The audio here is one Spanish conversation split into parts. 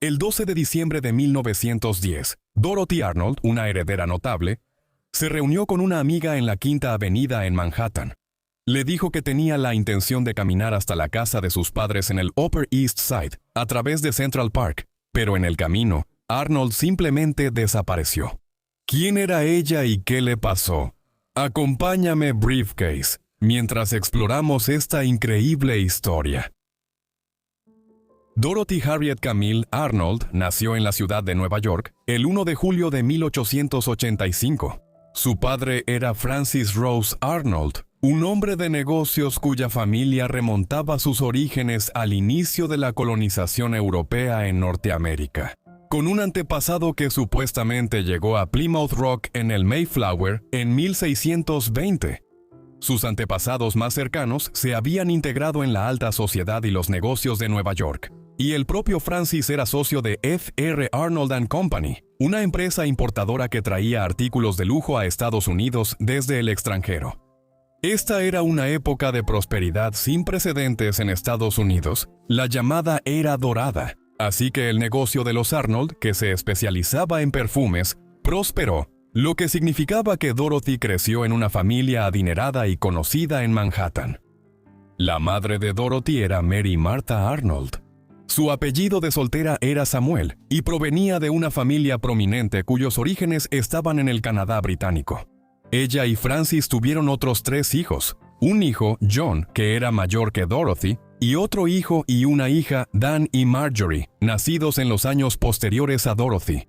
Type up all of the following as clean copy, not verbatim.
El 12 de diciembre de 1910, Dorothy Arnold, una heredera notable, se reunió con una amiga en la Quinta Avenida en Manhattan. Le dijo que tenía la intención de caminar hasta la casa de sus padres en el Upper East Side, a través de Central Park, pero en el camino, Arnold simplemente desapareció. ¿Quién era ella y qué le pasó? Acompáñame, Briefcase, mientras exploramos esta increíble historia. Dorothy Harriet Camille Arnold nació en la ciudad de Nueva York el 1 de julio de 1885. Su padre era Francis Rose Arnold, un hombre de negocios cuya familia remontaba sus orígenes al inicio de la colonización europea en Norteamérica, con un antepasado que supuestamente llegó a Plymouth Rock en el Mayflower en 1620. Sus antepasados más cercanos se habían integrado en la alta sociedad y los negocios de Nueva York, y el propio Francis era socio de F.R. Arnold & Company, una empresa importadora que traía artículos de lujo a Estados Unidos desde el extranjero. Esta era una época de prosperidad sin precedentes en Estados Unidos, la llamada Era Dorada, así que el negocio de los Arnold, que se especializaba en perfumes, prosperó, lo que significaba que Dorothy creció en una familia adinerada y conocida en Manhattan. La madre de Dorothy era Mary Martha Arnold. Su apellido de soltera era Samuel y provenía de una familia prominente cuyos orígenes estaban en el Canadá británico. Ella y Francis tuvieron otros 3 hijos, un hijo, John, que era mayor que Dorothy, y otro hijo y una hija, Dan y Marjorie, nacidos en los años posteriores a Dorothy.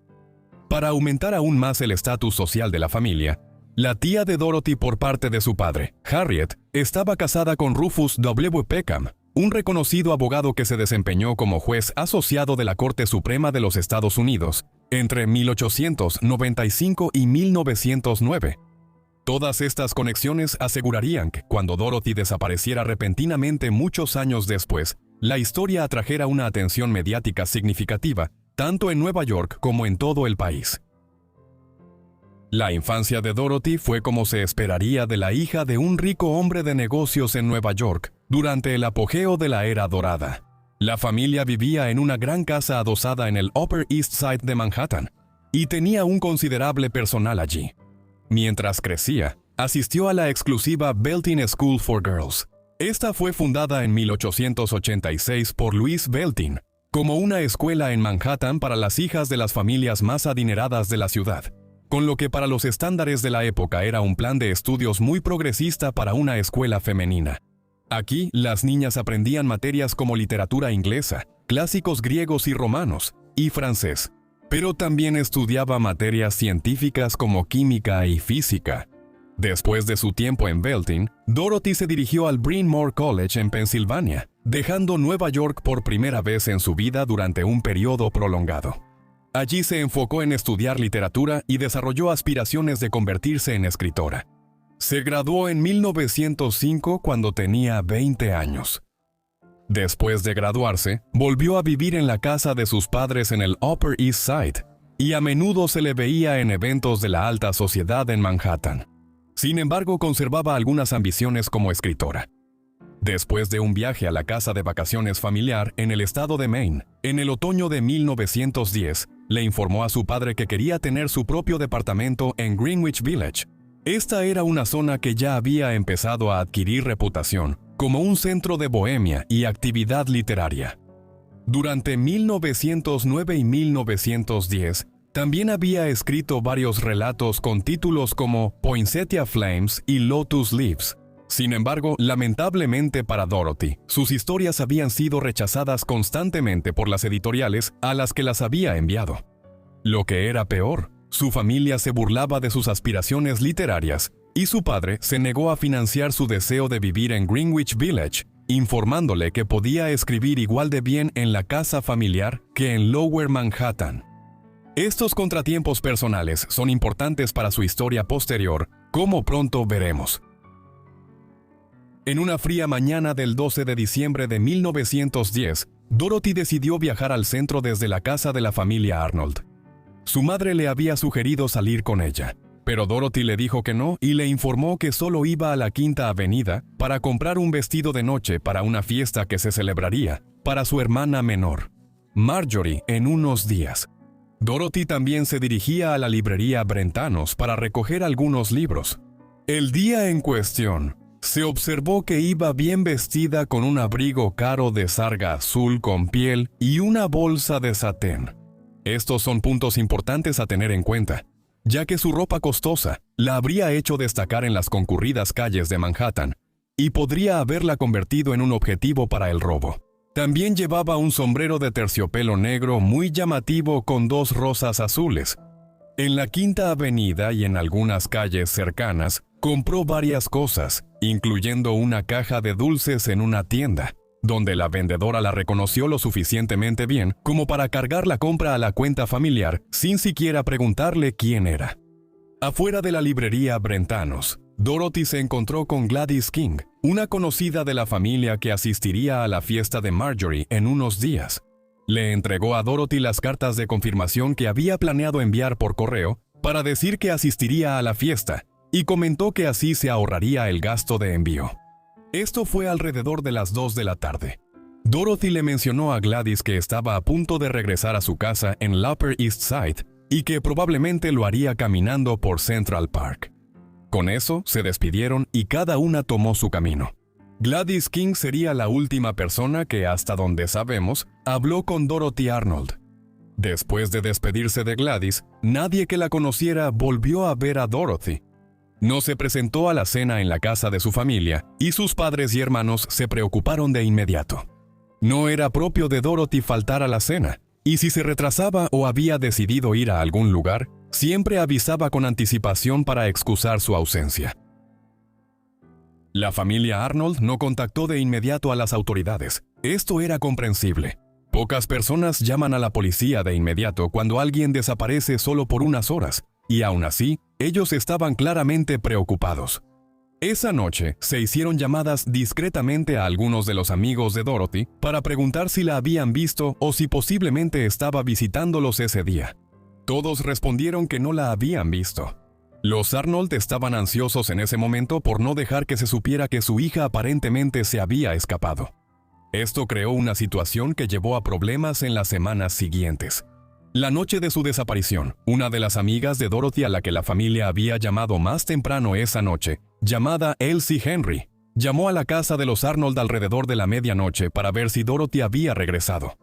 Para aumentar aún más el estatus social de la familia, la tía de Dorothy por parte de su padre, Harriet, estaba casada con Rufus W. Peckham, un reconocido abogado que se desempeñó como juez asociado de la Corte Suprema de los Estados Unidos entre 1895 y 1909. Todas estas conexiones asegurarían que cuando Dorothy desapareciera repentinamente muchos años después, la historia atrajera una atención mediática significativa, tanto en Nueva York como en todo el país. La infancia de Dorothy fue como se esperaría de la hija de un rico hombre de negocios en Nueva York durante el apogeo de la Era Dorada. La familia vivía en una gran casa adosada en el Upper East Side de Manhattan y tenía un considerable personal allí. Mientras crecía, asistió a la exclusiva Belting School for Girls. Esta fue fundada en 1886 por Louise Belting, como una escuela en Manhattan para las hijas de las familias más adineradas de la ciudad, con lo que para los estándares de la época era un plan de estudios muy progresista para una escuela femenina. Aquí, las niñas aprendían materias como literatura inglesa, clásicos griegos y romanos, y francés, pero también estudiaba materias científicas como química y física. Después de su tiempo en Belting, Dorothy se dirigió al Bryn Mawr College en Pensilvania, dejando Nueva York por primera vez en su vida durante un periodo prolongado. Allí se enfocó en estudiar literatura y desarrolló aspiraciones de convertirse en escritora. Se graduó en 1905 cuando tenía 20 años. Después de graduarse, volvió a vivir en la casa de sus padres en el Upper East Side, y a menudo se le veía en eventos de la alta sociedad en Manhattan. Sin embargo, conservaba algunas ambiciones como escritora. Después de un viaje a la casa de vacaciones familiar en el estado de Maine, en el otoño de 1910, le informó a su padre que quería tener su propio departamento en Greenwich Village. Esta era una zona que ya había empezado a adquirir reputación como un centro de bohemia y actividad literaria. Durante 1909 y 1910, también había escrito varios relatos con títulos como Poinsettia Flames y Lotus Leaves. Sin embargo, lamentablemente para Dorothy, sus historias habían sido rechazadas constantemente por las editoriales a las que las había enviado. Lo que era peor, su familia se burlaba de sus aspiraciones literarias y su padre se negó a financiar su deseo de vivir en Greenwich Village, informándole que podía escribir igual de bien en la casa familiar que en Lower Manhattan. Estos contratiempos personales son importantes para su historia posterior, como pronto veremos. En una fría mañana del 12 de diciembre de 1910, Dorothy decidió viajar al centro desde la casa de la familia Arnold. Su madre le había sugerido salir con ella, pero Dorothy le dijo que no y le informó que solo iba a la Quinta Avenida para comprar un vestido de noche para una fiesta que se celebraría para su hermana menor. Marjorie en unos días. Dorothy también se dirigía a la librería Brentanos para recoger algunos libros. El día en cuestión, se observó que iba bien vestida con un abrigo caro de sarga azul con piel y una bolsa de satén. Estos son puntos importantes a tener en cuenta, ya que su ropa costosa la habría hecho destacar en las concurridas calles de Manhattan y podría haberla convertido en un objetivo para el robo. También llevaba un sombrero de terciopelo negro muy llamativo con 2 rosas azules. En la Quinta Avenida y en algunas calles cercanas, compró varias cosas, incluyendo una caja de dulces en una tienda, donde la vendedora la reconoció lo suficientemente bien como para cargar la compra a la cuenta familiar sin siquiera preguntarle quién era. Afuera de la librería Brentanos, Dorothy se encontró con Gladys King, una conocida de la familia que asistiría a la fiesta de Marjorie en unos días. Le entregó a Dorothy las cartas de confirmación que había planeado enviar por correo para decir que asistiría a la fiesta, y comentó que así se ahorraría el gasto de envío. Esto fue alrededor de las 2 de la tarde. Dorothy le mencionó a Gladys que estaba a punto de regresar a su casa en Upper East Side y que probablemente lo haría caminando por Central Park. Con eso, se despidieron y cada una tomó su camino. Gladys King sería la última persona que, hasta donde sabemos, habló con Dorothy Arnold. Después de despedirse de Gladys, nadie que la conociera volvió a ver a Dorothy. No se presentó a la cena en la casa de su familia y sus padres y hermanos se preocuparon de inmediato. No era propio de Dorothy faltar a la cena, y si se retrasaba o había decidido ir a algún lugar, siempre avisaba con anticipación para excusar su ausencia. La familia Arnold no contactó de inmediato a las autoridades. Esto era comprensible. Pocas personas llaman a la policía de inmediato cuando alguien desaparece solo por unas horas, y aún así, ellos estaban claramente preocupados. Esa noche, se hicieron llamadas discretamente a algunos de los amigos de Dorothy para preguntar si la habían visto o si posiblemente estaba visitándolos ese día. Todos respondieron que no la habían visto. Los Arnold estaban ansiosos en ese momento por no dejar que se supiera que su hija aparentemente se había escapado. Esto creó una situación que llevó a problemas en las semanas siguientes. La noche de su desaparición, una de las amigas de Dorothy a la que la familia había llamado más temprano esa noche, llamada Elsie Henry, llamó a la casa de los Arnold alrededor de la medianoche para ver si Dorothy había regresado.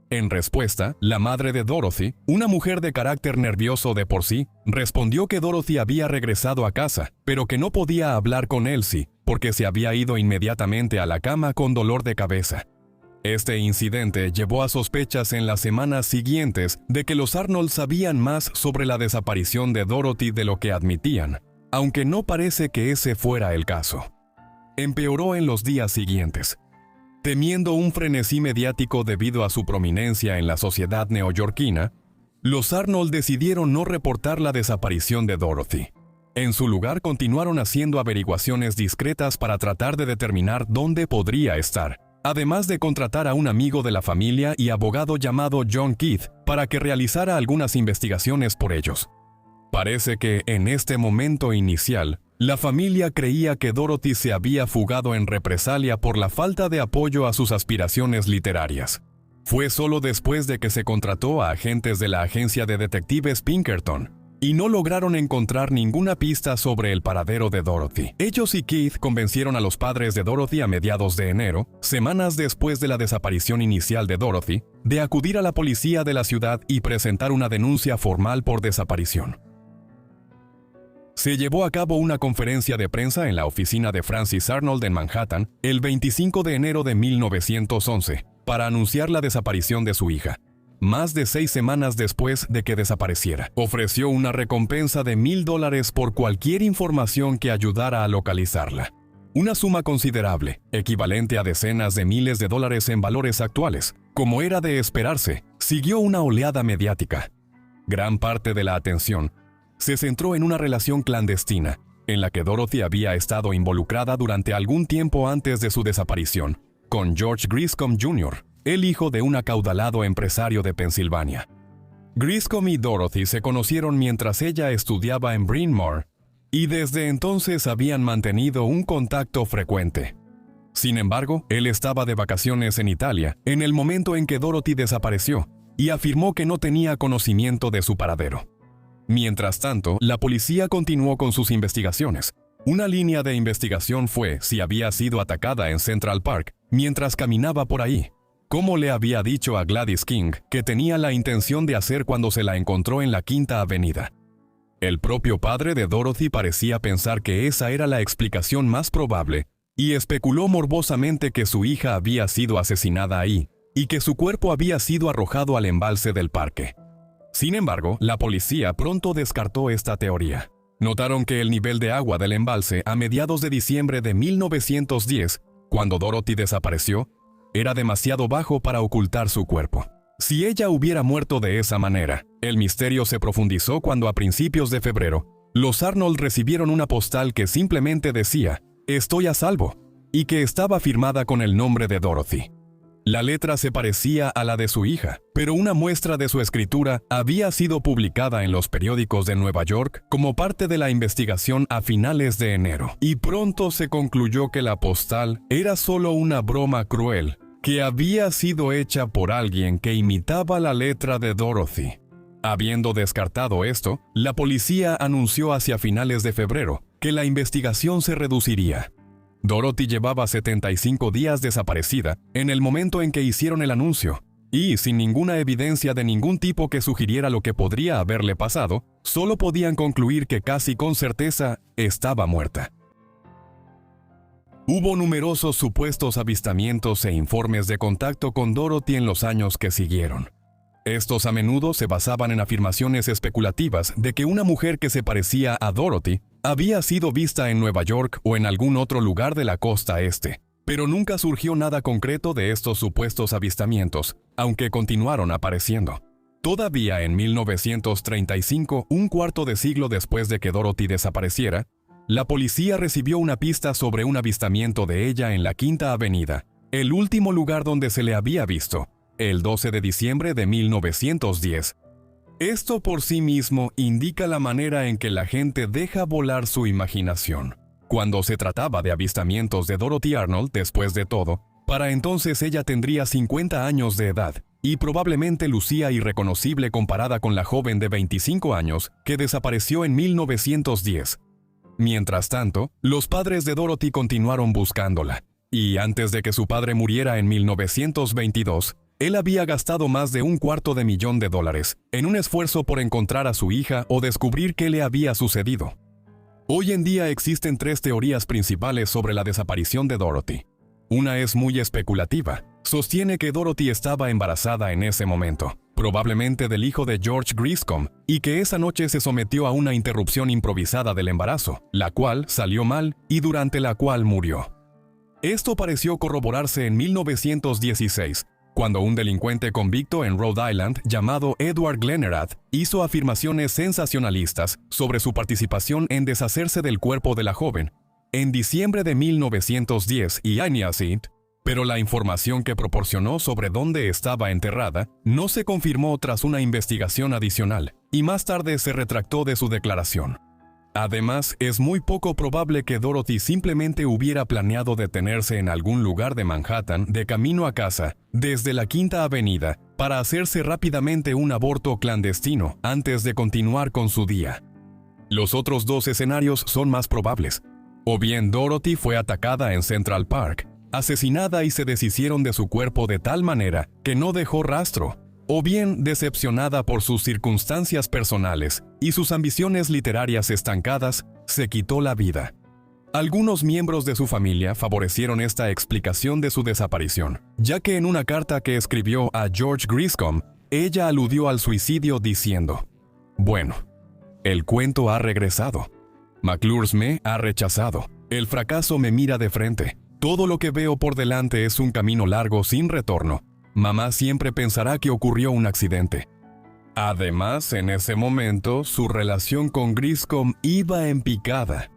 En respuesta, la madre de Dorothy, una mujer de carácter nervioso de por sí, respondió que Dorothy había regresado a casa, pero que no podía hablar con Elsie porque se había ido inmediatamente a la cama con dolor de cabeza. Este incidente llevó a sospechas en las semanas siguientes de que los Arnold sabían más sobre la desaparición de Dorothy de lo que admitían, aunque no parece que ese fuera el caso. Empeoró en los días siguientes. Temiendo un frenesí mediático debido a su prominencia en la sociedad neoyorquina, los Arnold decidieron no reportar la desaparición de Dorothy. En su lugar, continuaron haciendo averiguaciones discretas para tratar de determinar dónde podría estar, además de contratar a un amigo de la familia y abogado llamado John Keith para que realizara algunas investigaciones por ellos. Parece que, en este momento inicial, la familia creía que Dorothy se había fugado en represalia por la falta de apoyo a sus aspiraciones literarias. Fue solo después de que se contrató a agentes de la agencia de detectives Pinkerton, y no lograron encontrar ninguna pista sobre el paradero de Dorothy. Ellos y Keith convencieron a los padres de Dorothy a mediados de enero, semanas después de la desaparición inicial de Dorothy, de acudir a la policía de la ciudad y presentar una denuncia formal por desaparición. Se llevó a cabo una conferencia de prensa en la oficina de Francis Arnold en Manhattan el 25 de enero de 1911 para anunciar la desaparición de su hija. Más de 6 semanas después de que desapareciera, ofreció una recompensa de $1,000 por cualquier información que ayudara a localizarla. Una suma considerable, equivalente a decenas de miles de dólares en valores actuales. Como era de esperarse, siguió una oleada mediática. Gran parte de la atención se centró en una relación clandestina, en la que Dorothy había estado involucrada durante algún tiempo antes de su desaparición, con George Griscom Jr., el hijo de un acaudalado empresario de Pensilvania. Griscom y Dorothy se conocieron mientras ella estudiaba en Bryn Mawr, y desde entonces habían mantenido un contacto frecuente. Sin embargo, él estaba de vacaciones en Italia en el momento en que Dorothy desapareció y afirmó que no tenía conocimiento de su paradero. Mientras tanto, la policía continuó con sus investigaciones. Una línea de investigación fue si había sido atacada en Central Park mientras caminaba por ahí, como le había dicho a Gladys King que tenía la intención de hacer cuando se la encontró en la Quinta Avenida. El propio padre de Dorothy parecía pensar que esa era la explicación más probable y especuló morbosamente que su hija había sido asesinada ahí y que su cuerpo había sido arrojado al embalse del parque. Sin embargo, la policía pronto descartó esta teoría. Notaron que el nivel de agua del embalse a mediados de diciembre de 1910, cuando Dorothy desapareció, era demasiado bajo para ocultar su cuerpo. Si ella hubiera muerto de esa manera, el misterio se profundizó cuando a principios de febrero, los Arnold recibieron una postal que simplemente decía «Estoy a salvo» y que estaba firmada con el nombre de Dorothy. La letra se parecía a la de su hija, pero una muestra de su escritura había sido publicada en los periódicos de Nueva York como parte de la investigación a finales de enero, y pronto se concluyó que la postal era solo una broma cruel que había sido hecha por alguien que imitaba la letra de Dorothy. Habiendo descartado esto, la policía anunció hacia finales de febrero que la investigación se reduciría. Dorothy llevaba 75 días desaparecida en el momento en que hicieron el anuncio, y sin ninguna evidencia de ningún tipo que sugiriera lo que podría haberle pasado, solo podían concluir que casi con certeza estaba muerta. Hubo numerosos supuestos avistamientos e informes de contacto con Dorothy en los años que siguieron. Estos a menudo se basaban en afirmaciones especulativas de que una mujer que se parecía a Dorothy había sido vista en Nueva York o en algún otro lugar de la costa este, pero nunca surgió nada concreto de estos supuestos avistamientos, aunque continuaron apareciendo. Todavía en 1935, un cuarto de siglo después de que Dorothy desapareciera, la policía recibió una pista sobre un avistamiento de ella en la Quinta Avenida, el último lugar donde se le había visto, el 12 de diciembre de 1910. Esto por sí mismo indica la manera en que la gente deja volar su imaginación. Cuando se trataba de avistamientos de Dorothy Arnold, después de todo, para entonces ella tendría 50 años de edad y probablemente lucía irreconocible comparada con la joven de 25 años que desapareció en 1910. Mientras tanto, los padres de Dorothy continuaron buscándola, y antes de que su padre muriera en 1922, él había gastado más de $250,000 en un esfuerzo por encontrar a su hija o descubrir qué le había sucedido. Hoy en día existen 3 teorías principales sobre la desaparición de Dorothy. Una es muy especulativa. Sostiene que Dorothy estaba embarazada en ese momento, probablemente del hijo de George Griscom, y que esa noche se sometió a una interrupción improvisada del embarazo, la cual salió mal y durante la cual murió. Esto pareció corroborarse en 1916, cuando un delincuente convicto en Rhode Island llamado Edward Glenerath hizo afirmaciones sensacionalistas sobre su participación en deshacerse del cuerpo de la joven en diciembre de 1910 y años siguientes, pero la información que proporcionó sobre dónde estaba enterrada no se confirmó tras una investigación adicional, y más tarde se retractó de su declaración. Además, es muy poco probable que Dorothy simplemente hubiera planeado detenerse en algún lugar de Manhattan de camino a casa, desde la Quinta Avenida, para hacerse rápidamente un aborto clandestino antes de continuar con su día. Los otros 2 escenarios son más probables. O bien Dorothy fue atacada en Central Park, asesinada y se deshicieron de su cuerpo de tal manera que no dejó rastro, o bien decepcionada por sus circunstancias personales y sus ambiciones literarias estancadas, se quitó la vida. Algunos miembros de su familia favorecieron esta explicación de su desaparición, ya que en una carta que escribió a George Griscom, ella aludió al suicidio diciendo: «Bueno, el cuento ha regresado. McClure's me ha rechazado. El fracaso me mira de frente. Todo lo que veo por delante es un camino largo sin retorno. Mamá siempre pensará que ocurrió un accidente». Además, en ese momento, su relación con Griscom iba en picada.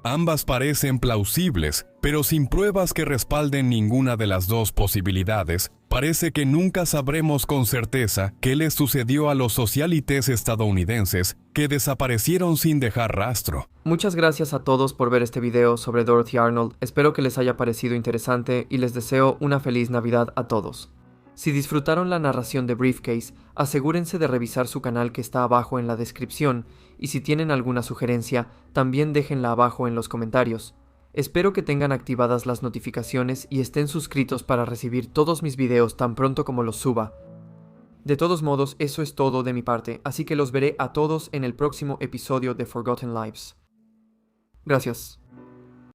Ambas parecen plausibles Pero sin pruebas que respalden ninguna de las dos posibilidades, parece que nunca sabremos con certeza qué les sucedió a los socialites estadounidenses que desaparecieron sin dejar rastro. Muchas gracias a todos por ver este video sobre Dorothy Arnold. Espero que les haya parecido interesante y les deseo una feliz Navidad a todos. Si disfrutaron la narración de Briefcase, asegúrense de revisar su canal que está abajo en la descripción, y si tienen alguna sugerencia, también déjenla abajo en los comentarios. Espero que tengan activadas las notificaciones y estén suscritos para recibir todos mis videos tan pronto como los suba. De todos modos, eso es todo de mi parte, así que los veré a todos en el próximo episodio de Forgotten Lives. Gracias.